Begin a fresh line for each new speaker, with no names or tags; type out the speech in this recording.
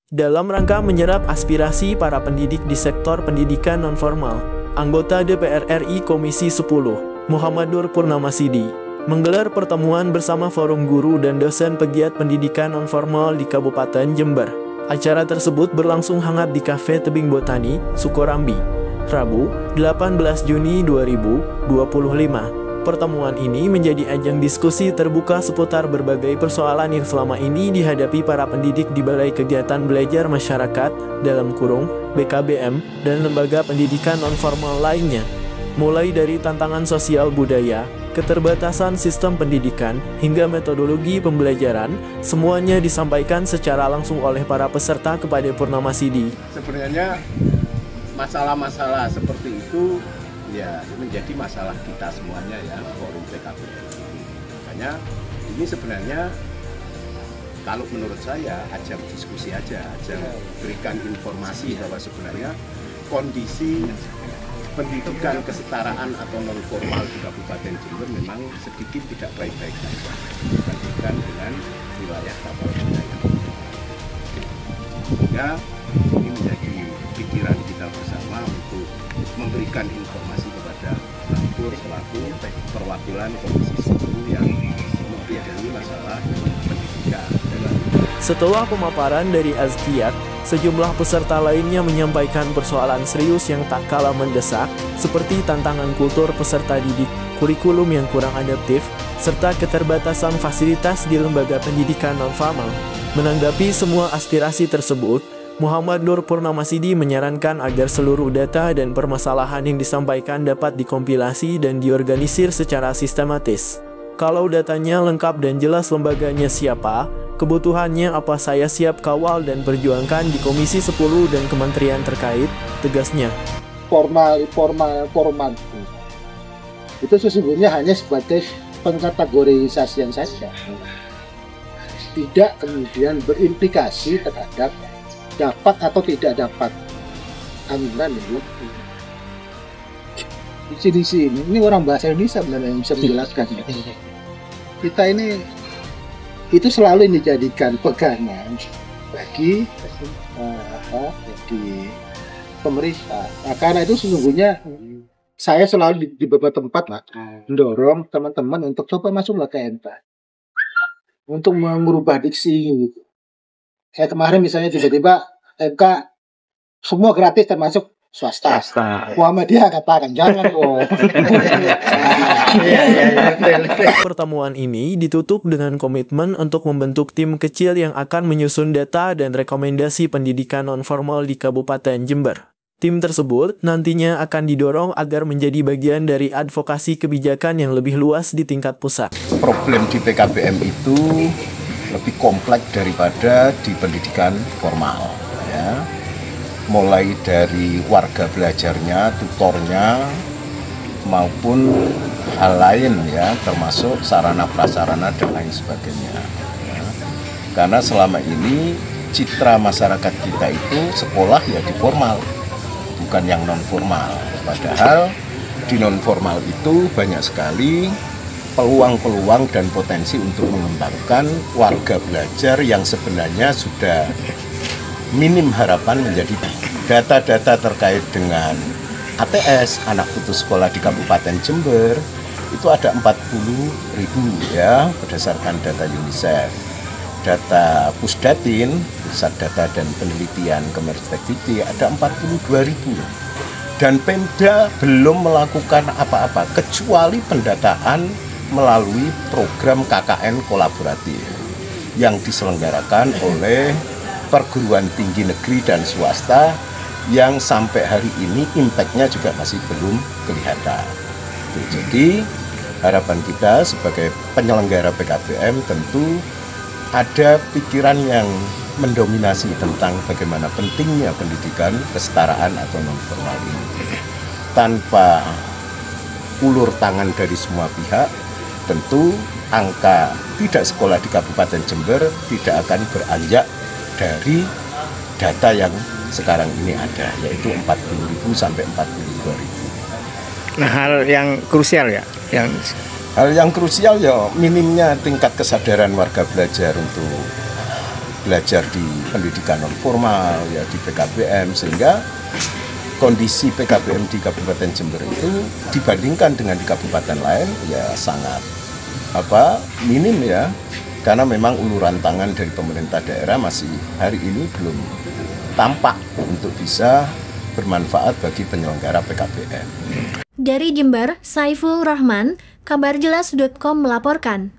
Dalam rangka menyerap aspirasi para pendidik di sektor pendidikan nonformal, anggota DPR RI Komisi 10, Muhammad Nur Purnamasidi, menggelar pertemuan bersama forum guru dan dosen pegiat pendidikan nonformal di Kabupaten Jember. Acara tersebut berlangsung hangat di Kafe Tebing Botani, Sukorambi, Rabu, 18 Juni 2025. Pertemuan ini menjadi ajang diskusi terbuka seputar berbagai persoalan yang selama ini dihadapi para pendidik di Balai Kegiatan Belajar Masyarakat (BKBM) dan lembaga pendidikan nonformal lainnya. Mulai dari tantangan sosial budaya, keterbatasan sistem pendidikan, hingga metodologi pembelajaran, semuanya disampaikan secara langsung oleh para peserta kepada Purnamasidi.
Sebenarnya masalah-masalah seperti itu ya menjadi masalah kita semuanya ya, forum PKBM. Makanya ini sebenarnya kalau menurut saya ajang diskusi aja, ajang berikan informasi bahwa sebenarnya kondisi pendidikan kesetaraan atau non formal di Kabupaten Jember memang sedikit tidak baik-baik saja dibandingkan dengan wilayah Kabupaten. Sehingga ini menjadi pikiran kita bersama untuk memberikan informasi kepada Direktur selaku perwakilan Komisi 10 yang membiayai masalah pendidikan.
Setelah pemaparan dari Azkiyat, sejumlah peserta lainnya menyampaikan persoalan serius yang tak kalah mendesak, seperti tantangan kultur peserta didik, kurikulum yang kurang adaptif, serta keterbatasan fasilitas di lembaga pendidikan nonformal. Menanggapi semua aspirasi tersebut, Muhammad Nur Purnamasidi menyarankan agar seluruh data dan permasalahan yang disampaikan dapat dikompilasi dan diorganisir secara sistematis. Kalau datanya lengkap dan jelas lembaganya siapa, kebutuhannya apa, saya siap kawal dan perjuangkan di Komisi 10 dan kementerian terkait, tegasnya.
Formal itu sesungguhnya hanya sebagai pengkategorisasian saja, tidak kemudian berimplikasi terhadap dapat atau tidak dapat anggaran itu. Di sini ini orang bahasa Indonesia benar yang bisa menjelaskan. Kita ini itu selalu dijadikan pegangan bagi di pemerintah. Nah, karena itu sesungguhnya saya selalu di beberapa tempat mendorong teman-teman untuk coba masuklah ke MK untuk mengubah diksi gitu. Kayak kemarin misalnya tiba-tiba MK semua gratis termasuk swasta. Muhammadiyah katakan jangan kok.
Pertemuan ini ditutup dengan komitmen untuk membentuk tim kecil yang akan menyusun data dan rekomendasi pendidikan nonformal di Kabupaten Jember. Tim tersebut nantinya akan didorong agar menjadi bagian dari advokasi kebijakan yang lebih luas di tingkat pusat.
Problem di PKBM itu lebih kompleks daripada di pendidikan formal ya. Mulai dari warga belajarnya, tutornya maupun hal lain ya, termasuk sarana prasarana dan lain sebagainya ya. Karena selama ini citra masyarakat kita itu sekolah ya di formal, bukan yang non formal. Padahal di non formal itu banyak sekali peluang-peluang dan potensi untuk mengembangkan warga belajar yang sebenarnya sudah minim harapan menjadi data-data terkait dengan ATS, anak putus sekolah di Kabupaten Jember, itu ada 40.000 ya, berdasarkan data UNICEF. Data Pusdatin, Pusat Data dan Penelitian Kemenristek Dikti, ada 42.000. Dan Pemda belum melakukan apa-apa, kecuali pendataan melalui program KKN kolaboratif yang diselenggarakan oleh perguruan tinggi negeri dan swasta yang sampai hari ini impact-nya juga masih belum kelihatan. Jadi harapan kita sebagai penyelenggara PKBM tentu ada pikiran yang mendominasi tentang bagaimana pentingnya pendidikan kesetaraan atau non formal ini. Tanpa ulur tangan dari semua pihak, tentu angka tidak sekolah di Kabupaten Jember tidak akan beranjak dari data yang sekarang ini ada, yaitu 40.000 sampai 42.000.
Nah, hal yang krusial ya,
hal yang krusial ya minimnya tingkat kesadaran warga belajar untuk belajar di pendidikan non formal ya di PKBM, sehingga kondisi PKBM di Kabupaten Jember itu dibandingkan dengan di kabupaten lain ya sangat minim ya, karena memang uluran tangan dari pemerintah daerah masih hari ini belum tampak untuk bisa bermanfaat bagi penyelenggara PKBM.
Dari Jember, Saiful Rahman, kabarjelas.com melaporkan.